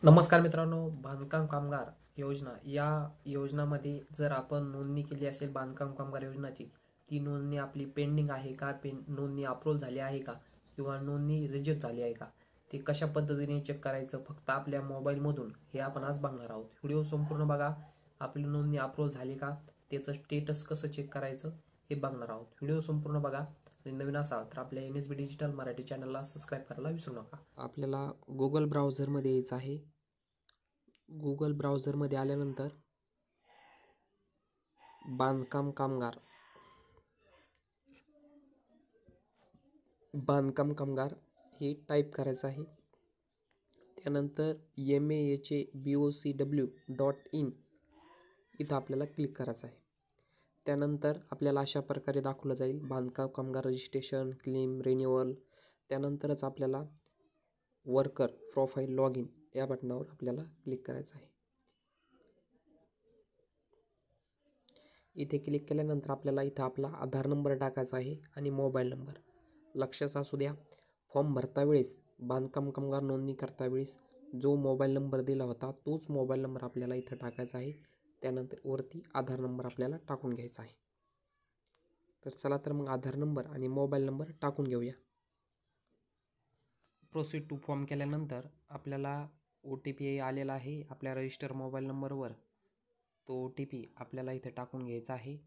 नमस्कार मित्रांनो, बांधकाम कामगार योजना या योजनामध्ये जर आपण नोंदणी केली असेल बांधकाम कामगार योजनाची, ती नोंदणी आपली पेंडिंग आहे का, नोंदणी अप्रूव्ह झाली आहे का, किंवा नोंदणी रिजेक्ट झाली आहे का, ते कशा पद्धतीने चेक करायचं फक्त आपल्या मोबाईलमधून हे आपण आज बघणार आहोत. व्हिडिओ संपूर्ण बघा. आपली नोंदणी अप्रूव्ह झाली का, त्याचं स्टेटस कसं चेक करायचं हे बघणार आहोत. व्हिडिओ संपूर्ण बघा. नवीन असाल तर आपल्या NSB डिजिटल मराठी चॅनलला सबस्क्राईब करायला विसरू नका. आपल्याला गुगल ब्राउझरमध्ये यायचं आहे. गुगल ब्राउझरमध्ये आल्यानंतर बांधकाम कामगार हे टाईप करायचं आहे. त्यानंतर MAHABOCW.in इथं आपल्याला क्लिक करायचं आहे. त्यानंतर आपल्याला अशा प्रकारे दाखवलं जाईल बांधकाम कामगार रजिस्ट्रेशन, क्लेम, रिन्युअल. त्यानंतरच आपल्याला वर्कर प्रोफाईल लॉग इन या बटनावर आपल्याला क्लिक करायचं आहे. इथे क्लिक केल्यानंतर आपल्याला इथं आपला आधार नंबर टाकायचा आहे आणि मोबाईल नंबर. लक्षात असू द्या, फॉर्म भरता वेळेस बांधकाम कामगार नोंदणी करता वेळेस जो मोबाईल नंबर दिला होता तोच मोबाईल नंबर आपल्याला इथं टाकायचा आहे. त्यानंतर वरती आधार नंबर आपल्याला टाकून घ्यायचा आहे. तर चला तर मग आधार नंबर आणि मोबाईल नंबर टाकून घेऊया. प्रोसीड टू फॉर्म केल्यानंतर आपल्याला OTP आलेला आहे आपल्या रजिस्टर मोबाईल नंबरवर. तो OTP आपल्याला इथे टाकून घ्यायचा आहे.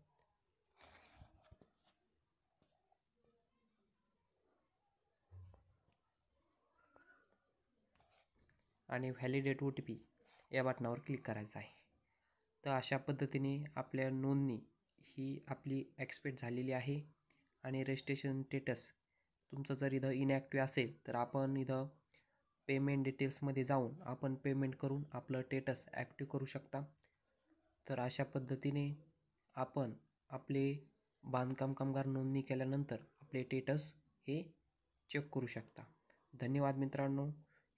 आणि व्हॅलिडेट OTP या बटनावर क्लिक करायचं आहे. तर अशा पद्धतीने आपल्या नोंदणी ही आपली एक्सपेक्ट झालेली आहे. आणि रजिस्ट्रेशन स्टेटस तुमचं जर इथं इनॲक्टिव्ह असेल तर आपण इथं पेमेंट डिटेल्समध्ये जाऊन आपण पेमेंट करून आपलं स्टेटस ॲक्टिव्ह करू शकता. तर अशा पद्धतीने आपण आपले बांधकाम कामगार नोंदणी केल्यानंतर आपले स्टेटस हे चेक करू शकता. धन्यवाद मित्रांनो.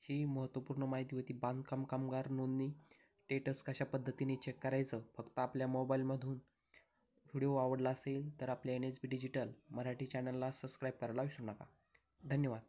ही महत्त्वपूर्ण माहिती होती. बांधकाम कामगार नोंदणी स्टेटस कशा पद्धतीने चेक करायचं फक्त आपल्या मोबाईलमधून. व्हिडिओ आवडला असेल तर आपल्या NSB डिजिटल मराठी चॅनलला सबस्क्राईब करायला विसरू नका. धन्यवाद.